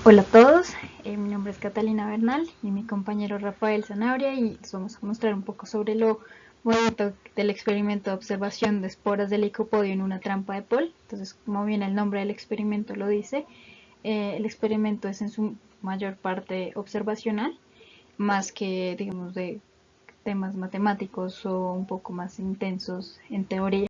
Hola a todos, mi nombre es Catalina Bernal y mi compañero Rafael Sanabria y les vamos a mostrar un poco sobre lo bonito del experimento de observación de esporas de licopodio en una trampa de Paul. Entonces, como bien el nombre del experimento lo dice, el experimento es en su mayor parte observacional, más que digamos de temas matemáticos o un poco más intensos en teoría.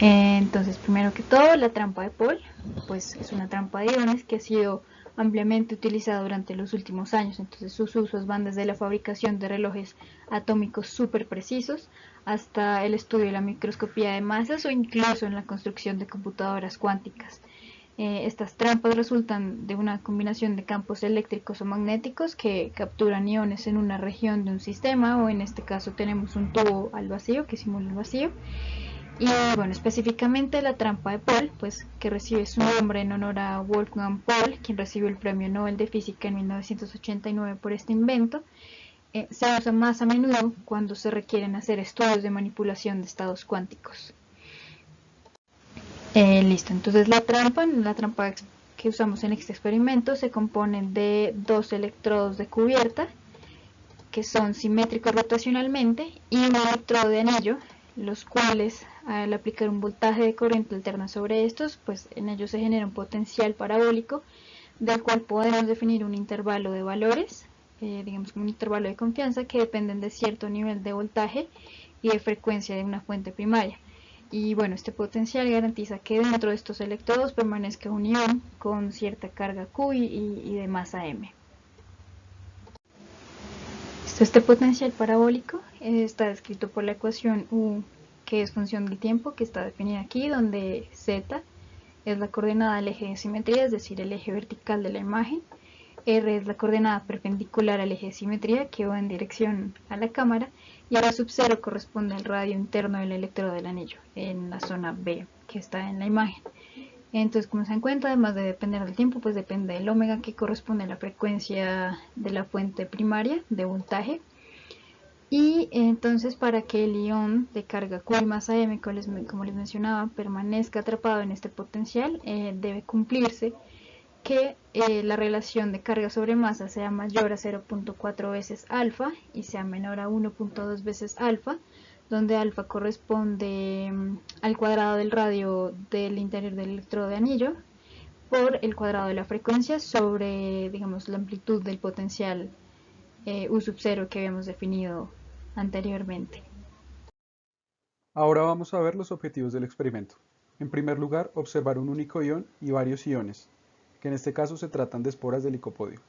Entonces, primero que todo, la trampa de Paul, pues es una trampa de iones que ha sido ampliamente utilizada durante los últimos años. Entonces, sus usos van desde la fabricación de relojes atómicos súper precisos hasta el estudio de la microscopía de masas o incluso en la construcción de computadoras cuánticas. Estas trampas resultan de una combinación de campos eléctricos o magnéticos que capturan iones en una región de un sistema, o en este caso tenemos un tubo al vacío que simula el vacío. Y bueno, específicamente la trampa de Paul, pues que recibe su nombre en honor a Wolfgang Paul, quien recibió el Premio Nobel de Física en 1989 por este invento. Se usa más a menudo cuando se requieren hacer estudios de manipulación de estados cuánticos. Listo, entonces la trampa que usamos en este experimento se compone de dos electrodos de cubierta que son simétricos rotacionalmente y un electrodo de anillo, los cuales al aplicar un voltaje de corriente alterna sobre estos, pues en ellos se genera un potencial parabólico del cual podemos definir un intervalo de valores, digamos como un intervalo de confianza que dependen de cierto nivel de voltaje y de frecuencia de una fuente primaria. Y bueno, este potencial garantiza que dentro de estos electrodos permanezca un ion con cierta carga Q y de masa M. Este potencial parabólico está descrito por la ecuación U, que es función del tiempo, que está definida aquí, donde z es la coordenada del eje de simetría, es decir, el eje vertical de la imagen. R es la coordenada perpendicular al eje de simetría, que va en dirección a la cámara, y ahora sub 0 corresponde al radio interno del electrodo del anillo, en la zona B, que está en la imagen. Entonces, como se dan cuenta, además de depender del tiempo, pues depende del omega, que corresponde a la frecuencia de la fuente primaria de voltaje. Y entonces, para que el ion de carga Q y masa M, como les mencionaba, permanezca atrapado en este potencial, debe cumplirse que la relación de carga sobre masa sea mayor a 0.4 veces alfa y sea menor a 1.2 veces alfa, donde alfa corresponde al cuadrado del radio del interior del electrodo de anillo por el cuadrado de la frecuencia sobre, digamos, la amplitud del potencial U sub 0 que habíamos definido anteriormente. Ahora vamos a ver los objetivos del experimento. En primer lugar, observar un único ion y varios iones, que en este caso se tratan de esporas de licopodio.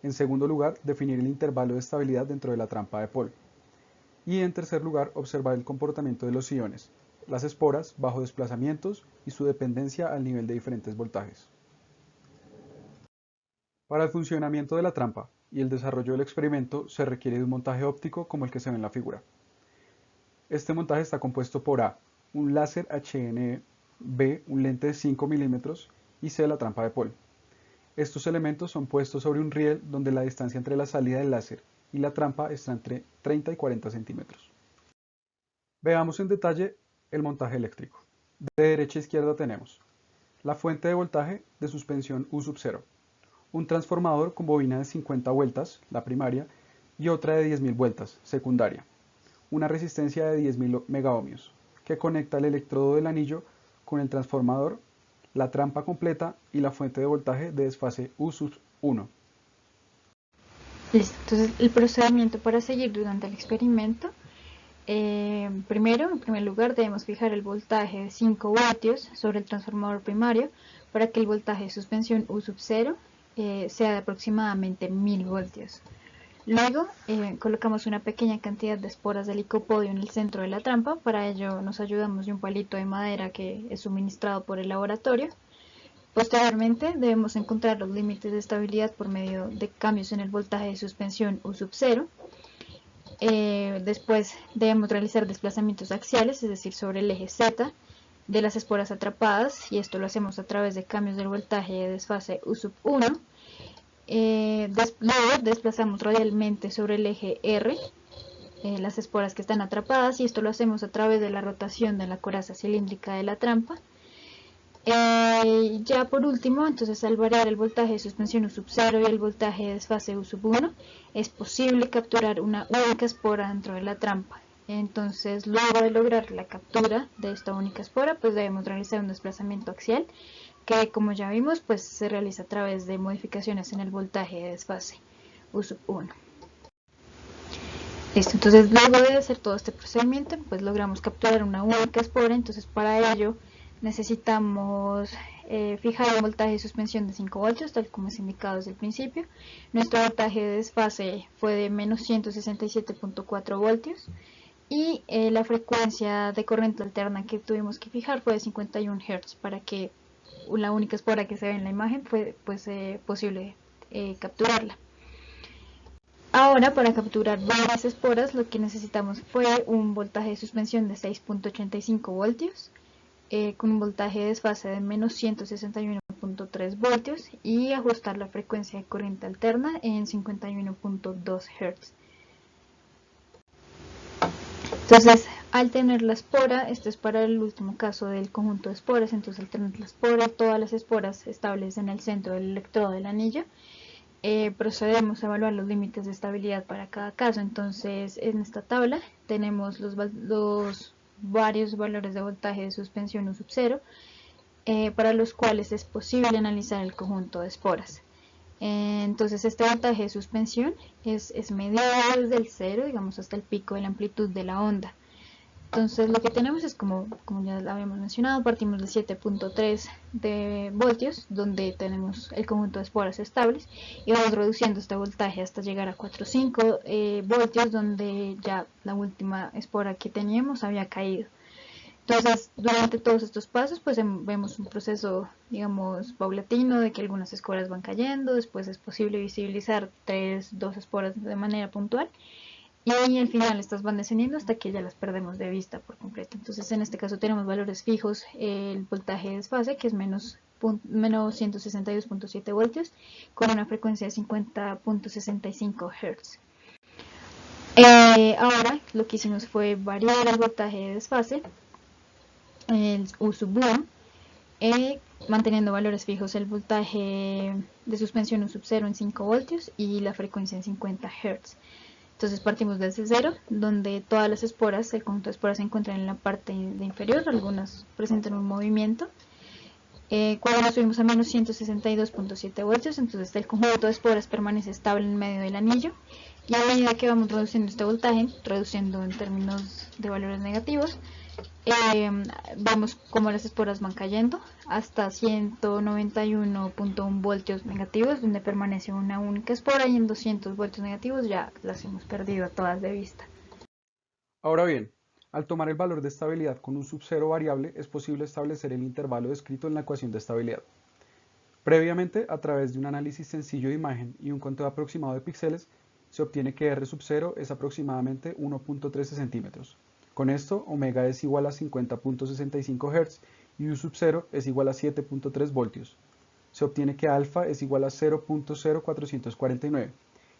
En segundo lugar, definir el intervalo de estabilidad dentro de la trampa de Paul. Y en tercer lugar, observar el comportamiento de los iones, las esporas bajo desplazamientos y su dependencia al nivel de diferentes voltajes. Para el funcionamiento de la trampa y el desarrollo del experimento se requiere de un montaje óptico como el que se ve en la figura. Este montaje está compuesto por A, un láser HN, B, un lente de 5 milímetros y C, la trampa de Paul. Estos elementos son puestos sobre un riel donde la distancia entre la salida del láser y la trampa está entre 30 y 40 centímetros. Veamos en detalle el montaje eléctrico. De derecha a izquierda tenemos la fuente de voltaje de suspensión U sub 0, un transformador con bobina de 50 vueltas, la primaria, y otra de 10.000 vueltas, secundaria, una resistencia de 10.000 megaohmios, que conecta el electrodo del anillo con el transformador, la trampa completa y la fuente de voltaje de desfase U sub 1. Listo, entonces el procedimiento para seguir durante el experimento. Primero, en primer lugar, debemos fijar el voltaje de 5 voltios sobre el transformador primario para que el voltaje de suspensión U sub 0 sea de aproximadamente 1000 voltios. Luego, colocamos una pequeña cantidad de esporas de licopodio en el centro de la trampa. Para ello nos ayudamos de un palito de madera que es suministrado por el laboratorio. Posteriormente, debemos encontrar los límites de estabilidad por medio de cambios en el voltaje de suspensión U sub 0. Después debemos realizar desplazamientos axiales, es decir, sobre el eje Z de las esporas atrapadas, y esto lo hacemos a través de cambios del voltaje de desfase U sub 1. Luego desplazamos radialmente sobre el eje R las esporas que están atrapadas, y esto lo hacemos a través de la rotación de la coraza cilíndrica de la trampa. Ya por último, entonces al variar el voltaje de suspensión U sub 0 y el voltaje de desfase U sub 1, es posible capturar una única espora dentro de la trampa. Entonces, luego de lograr la captura de esta única espora, pues debemos realizar un desplazamiento axial, que como ya vimos, pues se realiza a través de modificaciones en el voltaje de desfase U sub 1. Listo, entonces luego de hacer todo este procedimiento, pues logramos capturar una única espora. Entonces para ello necesitamos fijar un voltaje de suspensión de 5 voltios, tal como es indicado desde el principio. Nuestro voltaje de desfase fue de menos 167.4 voltios y la frecuencia de corriente alterna que tuvimos que fijar fue de 51 Hz para que la única espora que se ve en la imagen fue pues, posible capturarla. Ahora, para capturar varias esporas, lo que necesitamos fue un voltaje de suspensión de 6.85 voltios, con un voltaje de desfase de menos 161.3 voltios y ajustar la frecuencia de corriente alterna en 51.2 Hz. Entonces, al tener la espora, esto es para el último caso del conjunto de esporas, entonces al tener la espora, todas las esporas estables en el centro del electrodo del anillo, procedemos a evaluar los límites de estabilidad para cada caso. Entonces en esta tabla tenemos los varios valores de voltaje de suspensión U sub 0 para los cuales es posible analizar el conjunto de esporas. Entonces este voltaje de suspensión es medido desde el cero, digamos, hasta el pico de la amplitud de la onda. Entonces lo que tenemos es como ya lo habíamos mencionado, partimos de 7.3 de voltios, donde tenemos el conjunto de esporas estables, y vamos reduciendo este voltaje hasta llegar a 4.5 voltios, donde ya la última espora que teníamos había caído. Entonces, durante todos estos pasos, pues vemos un proceso, digamos, paulatino de que algunas esporas van cayendo, después es posible visibilizar 2 esporas de manera puntual, y al final estas van descendiendo hasta que ya las perdemos de vista por completo. Entonces en este caso tenemos valores fijos, el voltaje de desfase que es menos 162.7 voltios con una frecuencia de 50.65 Hz. Ahora lo que hicimos fue variar el voltaje de desfase, el U sub 1, manteniendo valores fijos el voltaje de suspensión U sub 0 en 5 voltios y la frecuencia en 50 Hz. Entonces partimos desde cero, donde todas las esporas, el conjunto de esporas se encuentran en la parte de inferior, algunas presentan un movimiento. Cuando nos subimos a menos 162.7 voltios, entonces el conjunto de esporas permanece estable en medio del anillo, y a medida que vamos reduciendo este voltaje, reduciendo en términos de valores negativos, vemos como las esporas van cayendo hasta 191.1 voltios negativos, donde permanece una única espora, y en 200 voltios negativos ya las hemos perdido a todas de vista. Ahora bien, al tomar el valor de estabilidad con un subcero variable, es posible establecer el intervalo descrito en la ecuación de estabilidad. Previamente, a través de un análisis sencillo de imagen y un conteo aproximado de píxeles, se obtiene que R sub 0 es aproximadamente 1.13 centímetros. Con esto, omega es igual a 50.65 Hz y U sub 0 es igual a 7.3 voltios. Se obtiene que alfa es igual a 0.0449,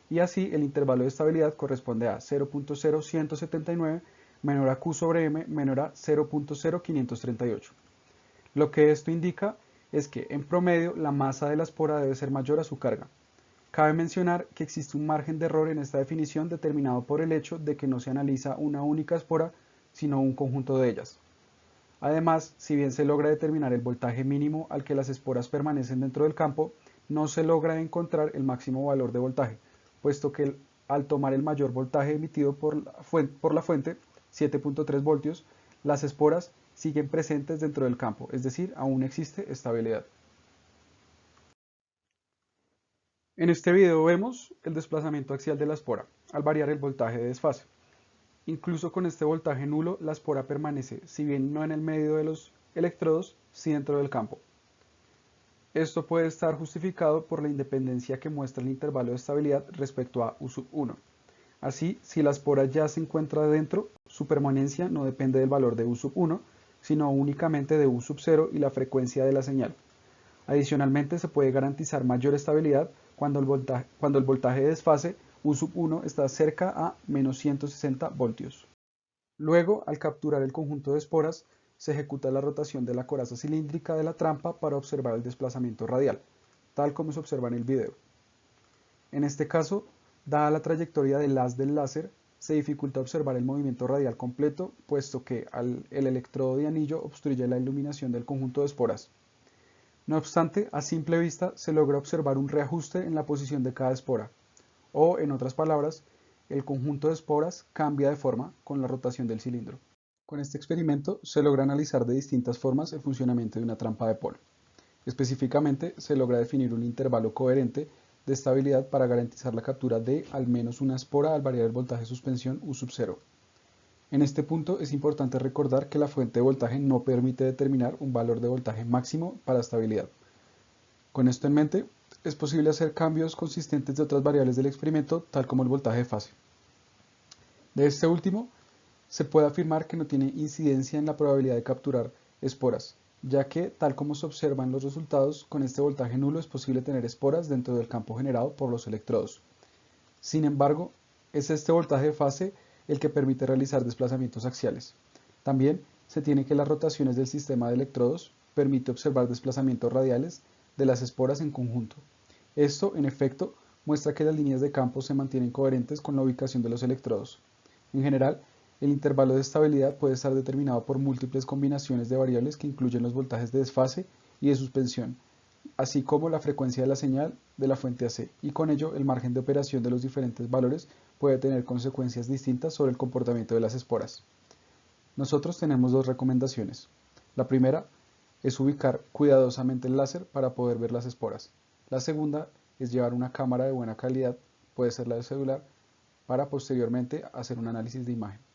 y así el intervalo de estabilidad corresponde a 0.0179 menor a Q sobre M menor a 0.0538. Lo que esto indica es que, en promedio, la masa de la espora debe ser mayor a su carga. Cabe mencionar que existe un margen de error en esta definición determinado por el hecho de que no se analiza una única espora, sino un conjunto de ellas. Además, si bien se logra determinar el voltaje mínimo al que las esporas permanecen dentro del campo, no se logra encontrar el máximo valor de voltaje, puesto que al tomar el mayor voltaje emitido por la fuente, 7.3 voltios, las esporas siguen presentes dentro del campo, es decir, aún existe estabilidad. En este video vemos el desplazamiento axial de la espora, al variar el voltaje de desfase. Incluso con este voltaje nulo, la espora permanece, si bien no en el medio de los electrodos, sí dentro del campo. Esto puede estar justificado por la independencia que muestra el intervalo de estabilidad respecto a U sub 1. Así, si la espora ya se encuentra dentro, su permanencia no depende del valor de U sub 1, sino únicamente de U sub 0 y la frecuencia de la señal. Adicionalmente, se puede garantizar mayor estabilidad cuando el voltaje de desfase U sub 1 está cerca a menos 160 voltios. Luego, al capturar el conjunto de esporas, se ejecuta la rotación de la coraza cilíndrica de la trampa para observar el desplazamiento radial, tal como se observa en el video. En este caso, dada la trayectoria del haz del láser, se dificulta observar el movimiento radial completo, puesto que el electrodo de anillo obstruye la iluminación del conjunto de esporas. No obstante, a simple vista se logra observar un reajuste en la posición de cada espora, o, en otras palabras, el conjunto de esporas cambia de forma con la rotación del cilindro. Con este experimento se logra analizar de distintas formas el funcionamiento de una trampa de Paul. Específicamente, se logra definir un intervalo coherente de estabilidad para garantizar la captura de al menos una espora al variar el voltaje de suspensión U sub 0. En este punto es importante recordar que la fuente de voltaje no permite determinar un valor de voltaje máximo para estabilidad. Con esto en mente, es posible hacer cambios consistentes de otras variables del experimento, tal como el voltaje de fase. De este último, se puede afirmar que no tiene incidencia en la probabilidad de capturar esporas, ya que, tal como se observa en los resultados, con este voltaje nulo es posible tener esporas dentro del campo generado por los electrodos. Sin embargo, es este voltaje de fase el que permite realizar desplazamientos axiales. También se tiene que las rotaciones del sistema de electrodos permite observar desplazamientos radiales de las esporas en conjunto. Esto, en efecto, muestra que las líneas de campo se mantienen coherentes con la ubicación de los electrodos. En general, el intervalo de estabilidad puede estar determinado por múltiples combinaciones de variables que incluyen los voltajes de desfase y de suspensión, así como la frecuencia de la señal de la fuente AC, y con ello el margen de operación de los diferentes valores puede tener consecuencias distintas sobre el comportamiento de las esporas. Nosotros tenemos dos recomendaciones. La primera es ubicar cuidadosamente el láser para poder ver las esporas. La segunda es llevar una cámara de buena calidad, puede ser la de celular, para posteriormente hacer un análisis de imagen.